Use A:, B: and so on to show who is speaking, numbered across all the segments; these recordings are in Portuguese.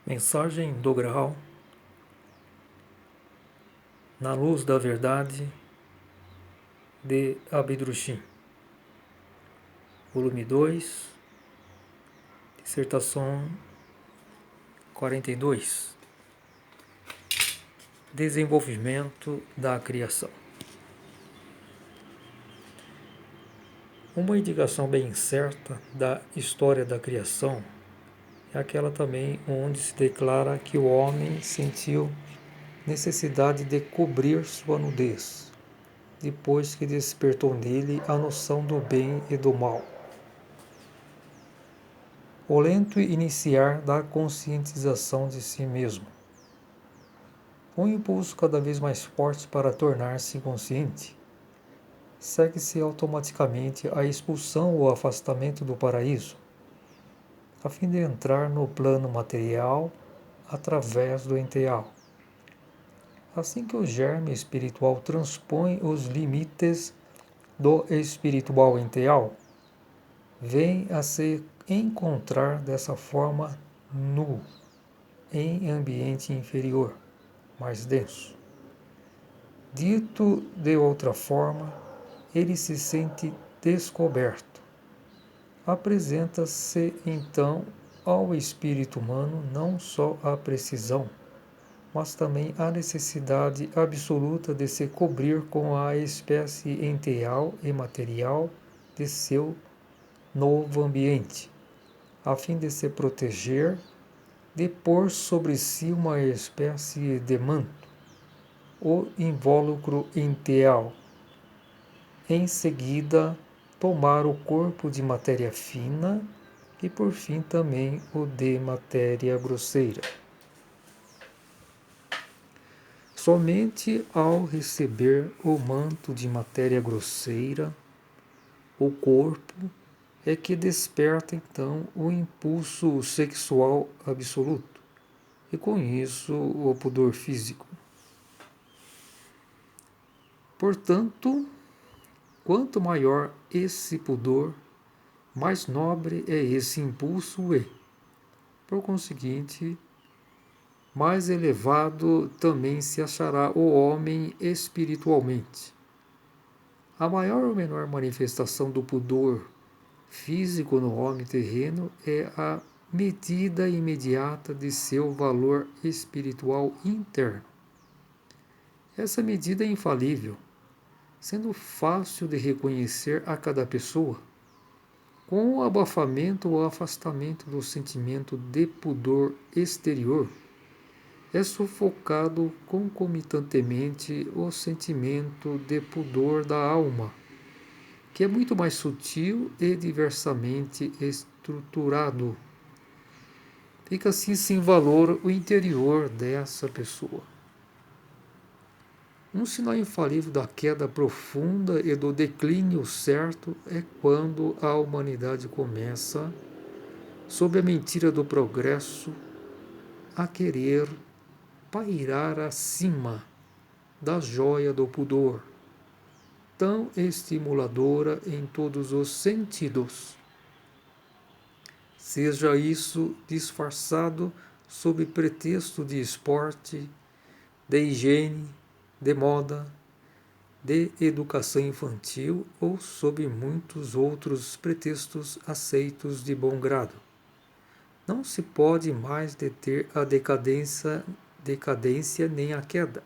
A: Mensagem do Graal, na luz da verdade, de Abidrushim, volume 2, dissertação 42, desenvolvimento da criação. Uma indicação bem certa da história da criação é aquela também onde se declara que o homem sentiu necessidade de cobrir sua nudez, depois que despertou nele a noção do bem e do mal. O lento iniciar da conscientização de si mesmo. Um impulso cada vez mais forte para tornar-se consciente. Segue-se automaticamente a expulsão ou afastamento do paraíso, a fim de entrar no plano material através do enteal. Assim que o germe espiritual transpõe os limites do espiritual enteal, vem a se encontrar dessa forma nu, em ambiente inferior, mais denso. Dito de outra forma, ele se sente descoberto. Apresenta-se então ao espírito humano não só a precisão, mas também a necessidade absoluta de se cobrir com a espécie enteal e material de seu novo ambiente, a fim de se proteger, de pôr sobre si uma espécie de manto, o invólucro enteal. Em seguida, tomar o corpo de matéria fina e, por fim, também o de matéria grosseira. Somente ao receber o manto de matéria grosseira, o corpo é que desperta então o impulso sexual absoluto, e com isso o pudor físico. Portanto, quanto maior esse pudor, mais nobre é esse impulso e, por conseguinte, mais elevado também se achará o homem espiritualmente. A maior ou menor manifestação do pudor físico no homem terreno é a medida imediata de seu valor espiritual interno. Essa medida é infalível, sendo fácil de reconhecer a cada pessoa, com o abafamento ou afastamento do sentimento de pudor exterior, é sufocado concomitantemente o sentimento de pudor da alma, que é muito mais sutil e diversamente estruturado. Fica assim sem valor o interior dessa pessoa. Um sinal infalível da queda profunda e do declínio certo é quando a humanidade começa, sob a mentira do progresso, a querer pairar acima da joia do pudor, tão estimuladora em todos os sentidos. Seja isso disfarçado sob pretexto de esporte, de higiene, de moda, de educação infantil ou sob muitos outros pretextos aceitos de bom grado. Não se pode mais deter a decadência nem a queda.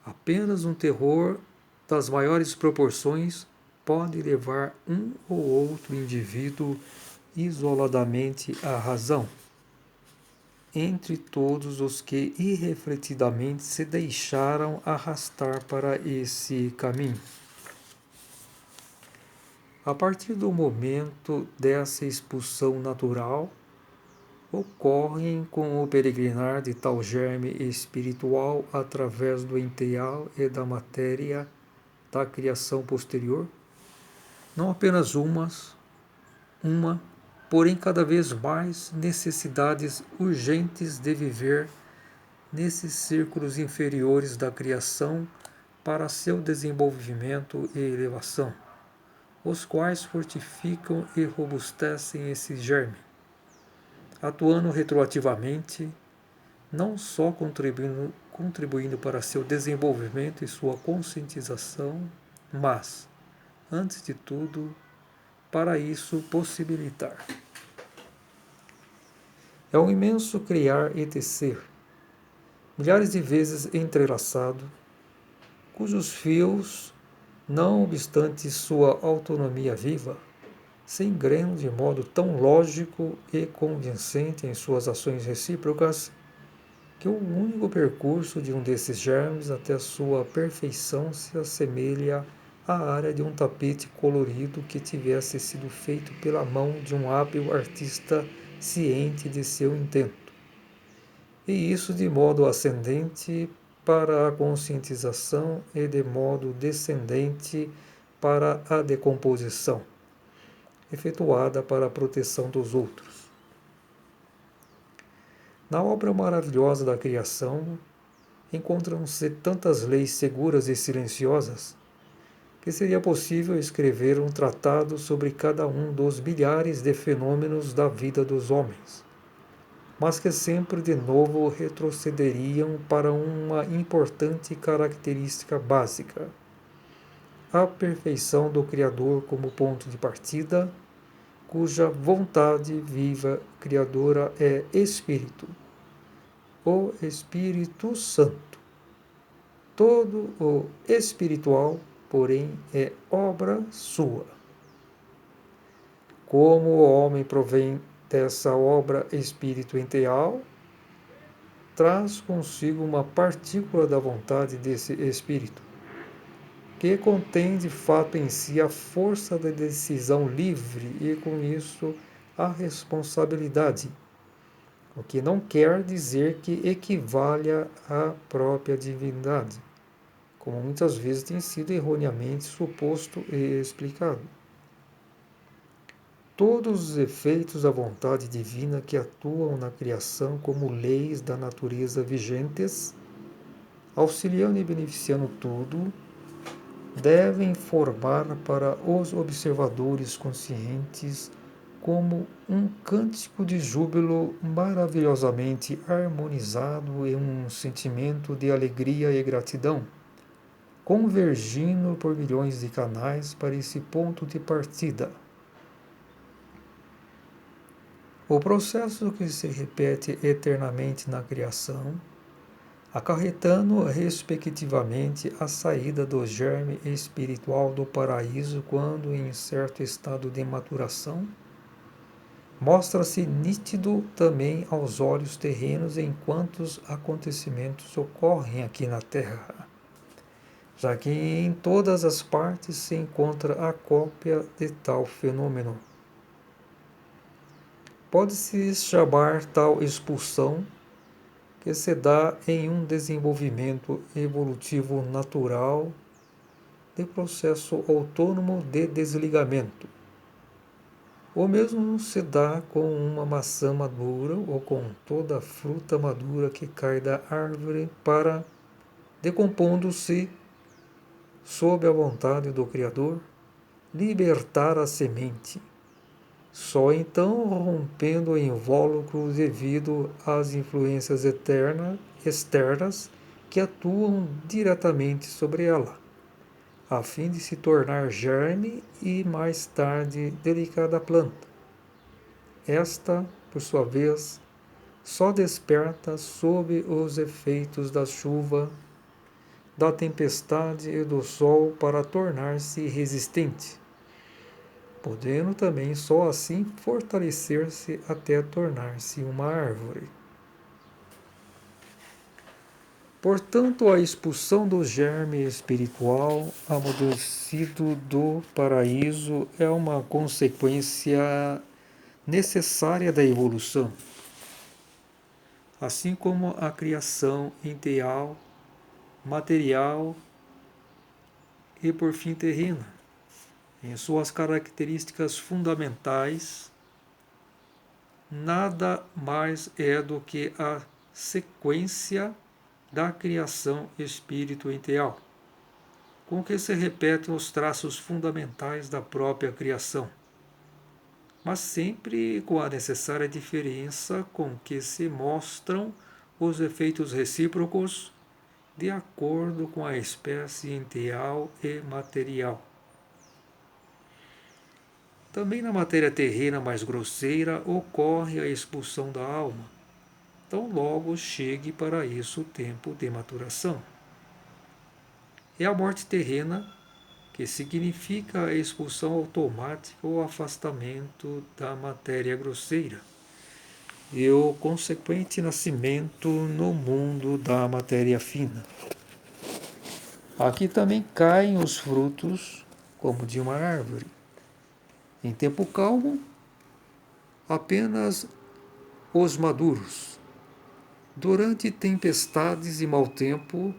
A: Apenas um terror das maiores proporções pode levar um ou outro indivíduo isoladamente à razão, entre todos os que irrefletidamente se deixaram arrastar para esse caminho. A partir do momento dessa expulsão natural, ocorrem com o peregrinar de tal germe espiritual através do enteal e da matéria da criação posterior, não apenas uma, porém cada vez mais necessidades urgentes de viver nesses círculos inferiores da criação para seu desenvolvimento e elevação, os quais fortificam e robustecem esse germe. atuando retroativamente, não só contribuindo para seu desenvolvimento e sua conscientização, mas, antes de tudo, para isso possibilitar. É um imenso criar e tecer, milhares de vezes entrelaçado, cujos fios, não obstante sua autonomia viva, se engrenam de modo tão lógico e convincente em suas ações recíprocas, que o único percurso de um desses germes até sua perfeição se assemelha à área de um tapete colorido que tivesse sido feito pela mão de um hábil artista ciente de seu intento. E isso de modo ascendente para a conscientização e de modo descendente para a decomposição, efetuada para a proteção dos outros. Na obra maravilhosa da criação, encontram-se tantas leis seguras e silenciosas que seria possível escrever um tratado sobre cada um dos milhares de fenômenos da vida dos homens, mas que sempre de novo retrocederiam para uma importante característica básica: a perfeição do Criador como ponto de partida, cuja vontade viva criadora é Espírito, o Espírito Santo. Todo o espiritual, porém, é obra sua. Como o homem provém dessa obra espiritual, traz consigo uma partícula da vontade desse espírito, que contém de fato em si a força da decisão livre e, com isso, a responsabilidade, o que não quer dizer que equivale à própria divindade, como muitas vezes tem sido erroneamente suposto e explicado. Todos os efeitos da vontade divina que atuam na criação como leis da natureza vigentes, auxiliando e beneficiando tudo, devem formar para os observadores conscientes como um cântico de júbilo maravilhosamente harmonizado em um sentimento de alegria e gratidão, convergindo por milhões de canais para esse ponto de partida. O processo que se repete eternamente na criação, acarretando respectivamente a saída do germe espiritual do paraíso quando em certo estado de maturação, mostra-se nítido também aos olhos terrenos enquanto os acontecimentos ocorrem aqui na Terra, já que em todas as partes se encontra a cópia de tal fenômeno. Pode-se chamar tal expulsão que se dá em um desenvolvimento evolutivo natural de processo autônomo de desligamento. O mesmo se dá com uma maçã madura ou com toda a fruta madura que cai da árvore para, decompondo-se sob a vontade do Criador, libertar a semente. Só então rompendo o invólucro devido às influências externas que atuam diretamente sobre ela, a fim de se tornar germe e mais tarde delicada planta. Esta, por sua vez, só desperta sob os efeitos da chuva, da tempestade e do sol para tornar-se resistente, podendo também só assim fortalecer-se até tornar-se uma árvore. Portanto, a expulsão do germe espiritual amadurecido do paraíso é uma consequência necessária da evolução, assim como a criação ideal, material e, por fim, terrena. Em suas características fundamentais, nada mais é do que a sequência da criação espírito-ideal, com que se repetem os traços fundamentais da própria criação. mas sempre com a necessária diferença com que se mostram os efeitos recíprocos de acordo com a espécie enteal e material. Também na matéria terrena mais grosseira ocorre a expulsão da alma, tão logo chegue para isso o tempo de maturação. É a morte terrena, que significa a expulsão automática ou afastamento da matéria grosseira, e o consequente nascimento no mundo da matéria fina. Aqui também caem os frutos, como de uma árvore. Em tempo calmo, apenas os maduros. Durante tempestades e mau tempo,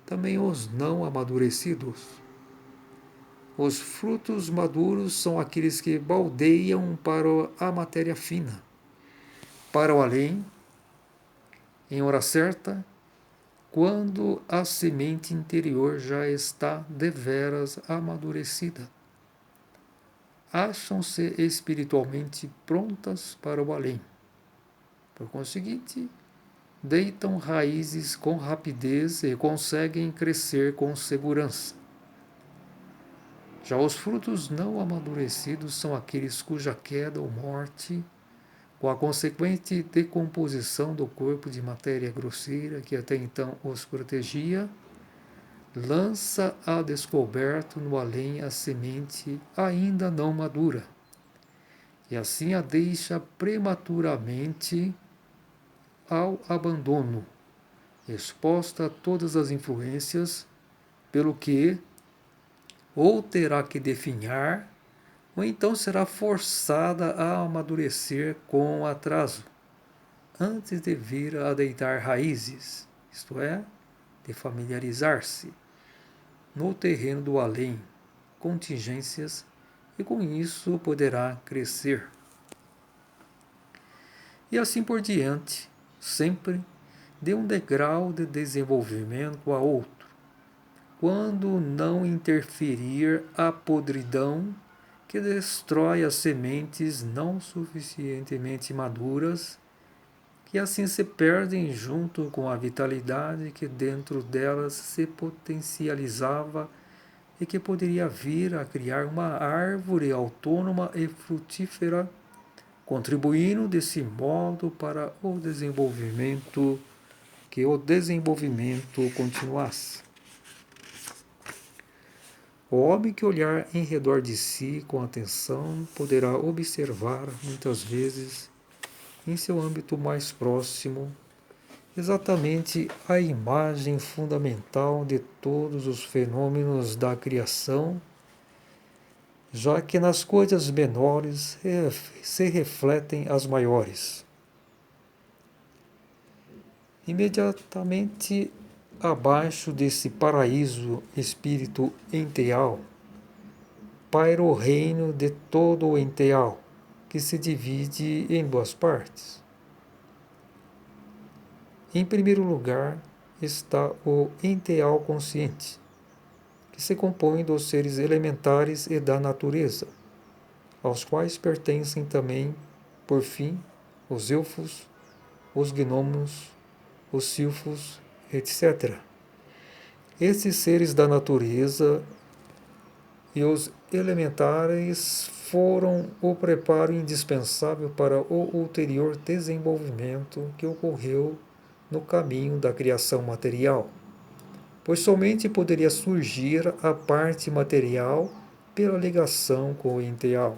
A: também os não amadurecidos. Os frutos maduros são aqueles que baldeiam para a matéria fina, para o além, em hora certa, quando a semente interior já está deveras amadurecida. Acham-se espiritualmente prontas para o além. Por conseguinte, deitam raízes com rapidez e conseguem crescer com segurança. Já os frutos não amadurecidos são aqueles cuja queda ou morte, com a consequente decomposição do corpo de matéria grosseira que até então os protegia, lança a descoberto no além a semente ainda não madura, e assim a deixa prematuramente ao abandono, exposta a todas as influências, pelo que ou terá que definhar, ou então será forçada a amadurecer com atraso, antes de vir a deitar raízes, isto é, de familiarizar-se no terreno do além, contingências, e com isso poderá crescer. E assim por diante, sempre de um degrau de desenvolvimento a outro, quando não interferir a podridão que destrói as sementes não suficientemente maduras, que assim se perdem junto com a vitalidade que dentro delas se potencializava e que poderia vir a criar uma árvore autônoma e frutífera, contribuindo desse modo para o desenvolvimento, que o desenvolvimento continuasse. O homem que olhar em redor de si com atenção poderá observar, muitas vezes, em seu âmbito mais próximo, exatamente a imagem fundamental de todos os fenômenos da criação, já que nas coisas menores se refletem as maiores. Imediatamente abaixo desse paraíso espírito enteal, paira o reino de todo o enteal, que se divide em duas partes. Em primeiro lugar está o enteal consciente, que se compõe dos seres elementares e da natureza, aos quais pertencem também, por fim, os elfos, os gnomos, os silfos, etc. Esses seres da natureza e os elementares foram o preparo indispensável para o ulterior desenvolvimento que ocorreu no caminho da criação material, pois somente poderia surgir a parte material pela ligação com o enteal.